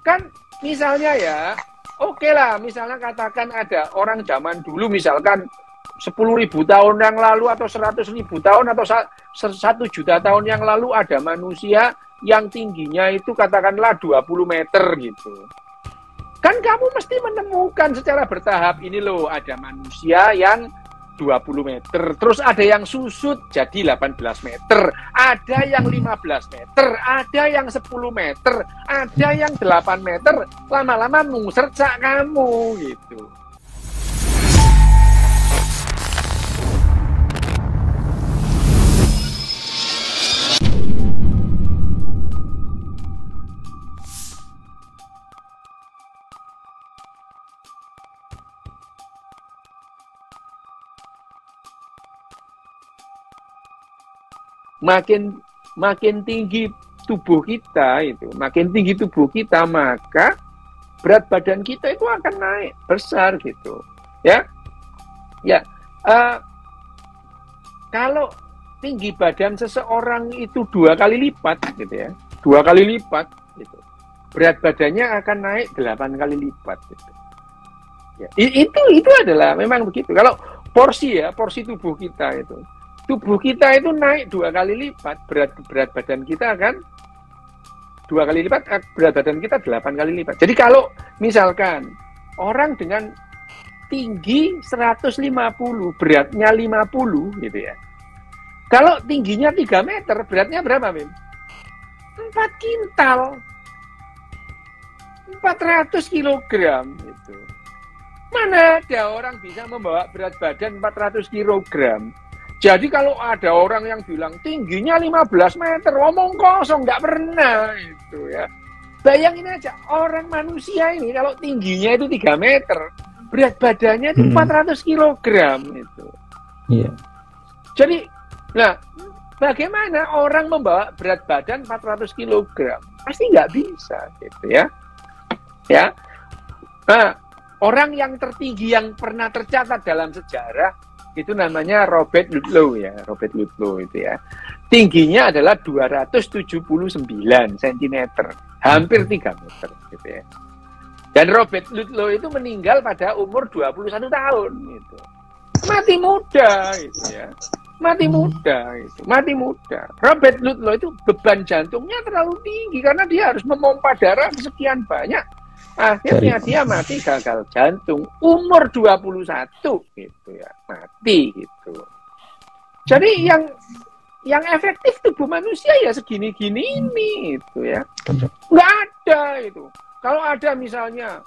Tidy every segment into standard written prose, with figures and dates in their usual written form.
Kan misalnya ya, oke lah, misalnya katakan ada orang zaman dulu misalkan 10.000 tahun yang lalu atau 100.000 tahun atau 1 juta tahun yang lalu ada manusia yang tingginya itu katakanlah 20 meter gitu. Kan kamu mesti menemukan secara bertahap, ini loh ada manusia yang 20 meter, terus ada yang susut jadi 18 meter, ada yang 15 meter, ada yang 10 meter, ada yang 8 meter, lama-lama mengsercak kamu gitu. Makin tinggi tubuh kita itu, makin tinggi tubuh kita, maka berat badan kita itu akan naik besar gitu, ya. Kalau tinggi badan seseorang itu 2 kali lipat, gitu ya, 2 kali lipat, gitu, berat badannya akan naik 8 kali lipat, gitu. Ya, itu adalah memang begitu. Kalau porsi tubuh kita itu. Tubuh kita itu naik 2 kali lipat, berat badan kita akan 2 kali lipat, berat badan kita 8 kali lipat. Jadi kalau misalkan orang dengan tinggi 150, beratnya 50 gitu ya. Kalau tingginya 3 meter, beratnya berapa, Bim? 4 kintal. 400 kilogram gitu. Mana ada orang bisa membawa berat badan 400 kilogram? Jadi kalau ada orang yang bilang tingginya 15 meter, omong kosong, nggak pernah itu ya. Bayangin aja, orang manusia ini kalau tingginya itu 3 meter, berat badannya itu 400 kilogram itu. Iya. Jadi, nah, bagaimana orang membawa berat badan 400 kilogram? Pasti nggak bisa gitu ya. Ya. Nah, orang yang tertinggi yang pernah tercatat dalam sejarah itu namanya Robert Ludlow ya, Robert Ludlow itu ya. Tingginya adalah 279 cm, hampir 3 meter gitu ya. Dan Robert Ludlow itu meninggal pada umur 21 tahun gitu. Mati muda gitu ya. Mati muda. Robert Ludlow itu beban jantungnya terlalu tinggi karena dia harus memompa darah sekian banyak. Akhirnya dia mati gagal jantung umur 21 gitu ya, mati gitu. Jadi yang efektif tubuh manusia ya segini-gini ini itu ya. Nggak ada itu. Kalau ada misalnya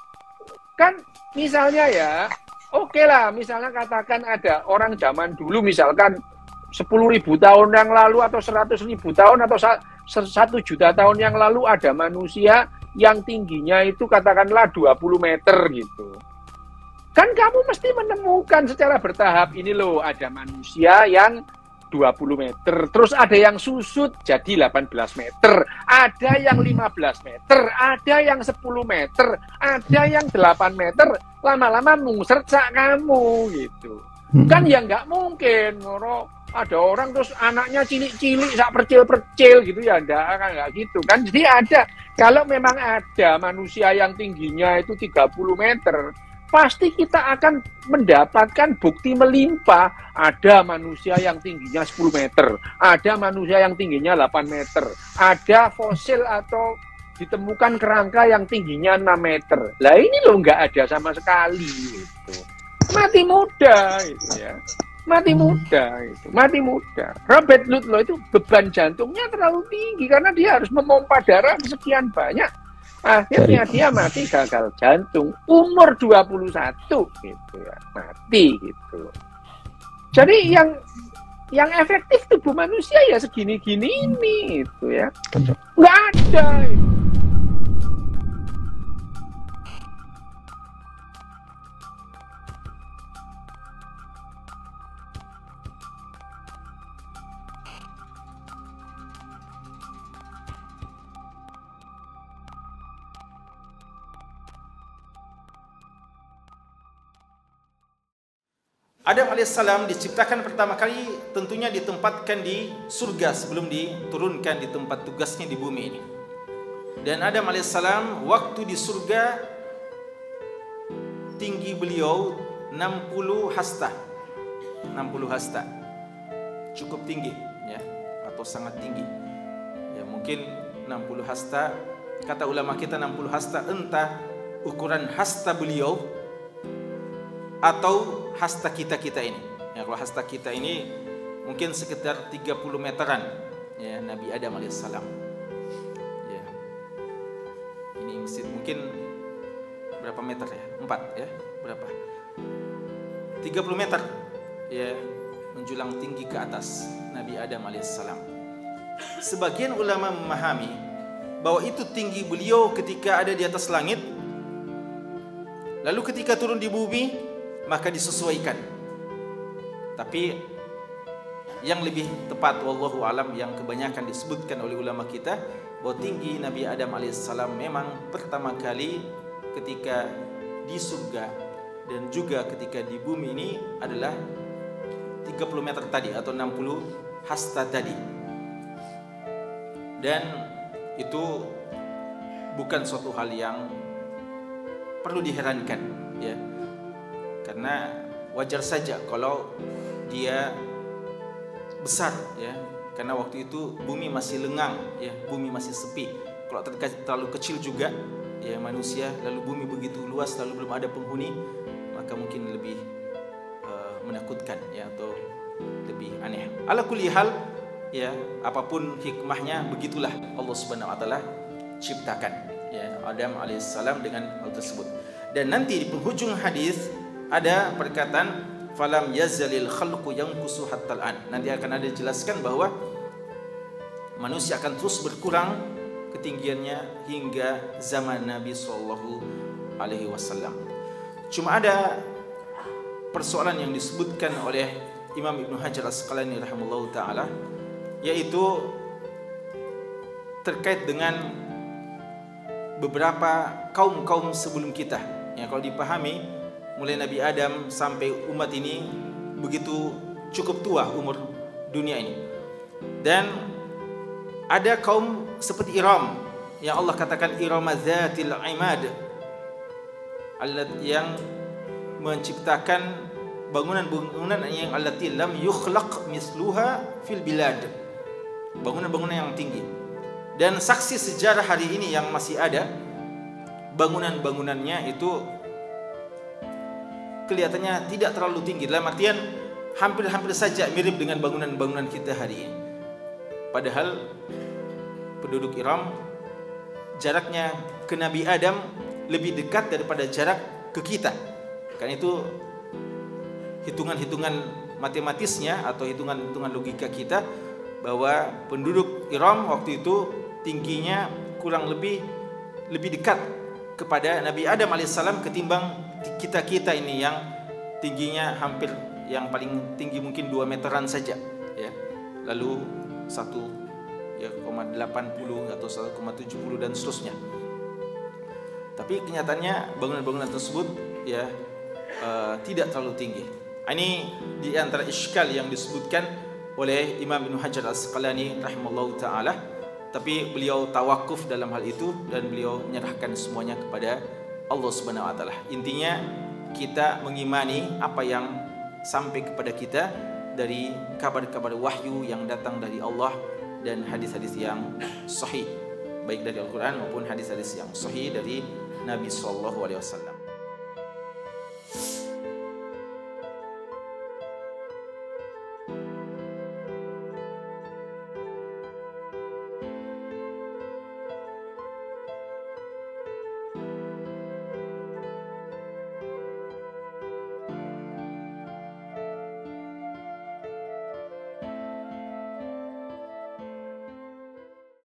ya, oke lah, misalnya katakan ada orang zaman dulu misalkan 10.000 tahun yang lalu atau 100.000 tahun atau 1 juta tahun yang lalu ada manusia yang tingginya itu katakanlah 20 meter gitu. Kan kamu mesti menemukan secara bertahap, ini loh ada manusia yang 20 meter, terus ada yang susut jadi 18 meter, ada yang 15 meter, ada yang 10 meter, ada yang 8 meter, lama-lama mengsercak kamu gitu. Kan ya nggak mungkin, ada orang terus anaknya cilik-cilik, sak percil-percil gitu ya, enggak gitu kan. Jadi ada, kalau memang ada manusia yang tingginya itu 30 meter, pasti kita akan mendapatkan bukti melimpah. Ada manusia yang tingginya 10 meter, ada manusia yang tingginya 8 meter, ada fosil atau ditemukan kerangka yang tingginya 6 meter. Lah ini loh nggak ada sama sekali gitu. Mati muda itu ya. Mati muda. Robert Ludlow itu beban jantungnya terlalu tinggi karena dia harus memompa darah sekian banyak. Akhirnya dia mati gagal jantung umur 21 gitu ya, mati gitu. Jadi yang efektif tubuh manusia ya segini-gini ini itu ya. Nggak ada itu. Adam alaihissalam diciptakan pertama kali tentunya ditempatkan di surga sebelum diturunkan di tempat tugasnya di bumi ini. Dan Adam alaihissalam waktu di surga tinggi beliau 60 hasta. 60 hasta. Cukup tinggi ya, atau sangat tinggi. Ya mungkin 60 hasta, kata ulama kita 60 hasta entah ukuran hasta beliau atau hasta kita-kita ini. Ya kalau hasta kita ini mungkin sekitar 30 meteran ya Nabi Adam alaihissalam. Ya. Ini masjid mungkin berapa meter ya? 4 ya? Berapa? 30 meter ya menjulang tinggi ke atas Nabi Adam alaihissalam. Sebagian ulama memahami bahwa itu tinggi beliau ketika ada di atas langit, lalu ketika turun di bumi maka disesuaikan. Tapi yang lebih tepat wallahu alam yang kebanyakan disebutkan oleh ulama kita bahwa tinggi Nabi Adam alaihissalam memang pertama kali ketika di surga dan juga ketika di bumi ini adalah 30 meter tadi atau 60 hasta tadi. Dan itu bukan suatu hal yang perlu diherankan ya. Karena wajar saja kalau dia besar ya, karena waktu itu bumi masih lengang ya, bumi masih sepi. Kalau terlalu kecil juga ya manusia, lalu bumi begitu luas lalu belum ada penghuni, maka mungkin lebih menakutkan ya atau lebih aneh. Ala kulli hal ya, apapun hikmahnya begitulah Allah Subhanahu wa taala ciptakan ya Adam alaihissalam dengan hal tersebut. Dan nanti di penghujung hadis ada perkataan falam yazalil khalqu yanqusu hattal an. Nanti akan ada dijelaskan bahwa manusia akan terus berkurang ketinggiannya hingga zaman Nabi sallallahu alaihi wasallam. Cuma ada persoalan yang disebutkan oleh Imam Ibnu Hajar Asqalani rahimahullahu taala, yaitu terkait dengan beberapa kaum-kaum sebelum kita. Ya kalau dipahami mulai Nabi Adam sampai umat ini begitu cukup tua umur dunia ini. Dan ada kaum seperti Iram yang Allah katakan Iramadzatil imad, yang menciptakan bangunan-bangunan yang allati lam yukhlaq misluha fil bilad, bangunan-bangunan yang tinggi. Dan saksi sejarah hari ini yang masih ada, bangunan-bangunannya itu kelihatannya tidak terlalu tinggi, dalam artian hampir-hampir saja mirip dengan bangunan-bangunan kita hari ini. Padahal penduduk Iram jaraknya ke Nabi Adam lebih dekat daripada jarak ke kita. Karena itu hitungan-hitungan matematisnya atau hitungan-hitungan logika kita bahwa penduduk Iram waktu itu tingginya kurang lebih dekat kepada Nabi Adam alaihissalam ketimbang kita ini yang tingginya hampir yang paling tinggi mungkin 2 meteran saja ya. Lalu 1,80 atau 1,70 dan seterusnya. Tapi kenyataannya bangunan-bangunan tersebut ya tidak terlalu tinggi. Ini di antara iskal yang disebutkan oleh Imam Ibnu Hajar Asqalani rahimallahu taala, tapi beliau tawakuf dalam hal itu dan beliau menyerahkan semuanya kepada Allah Subhanahu wa taala. Intinya kita mengimani apa yang sampai kepada kita dari kabar-kabar wahyu yang datang dari Allah dan hadis-hadis yang sahih, baik dari Al-Qur'an maupun hadis-hadis yang sahih dari Nabi sallallahu alaihi wasallam.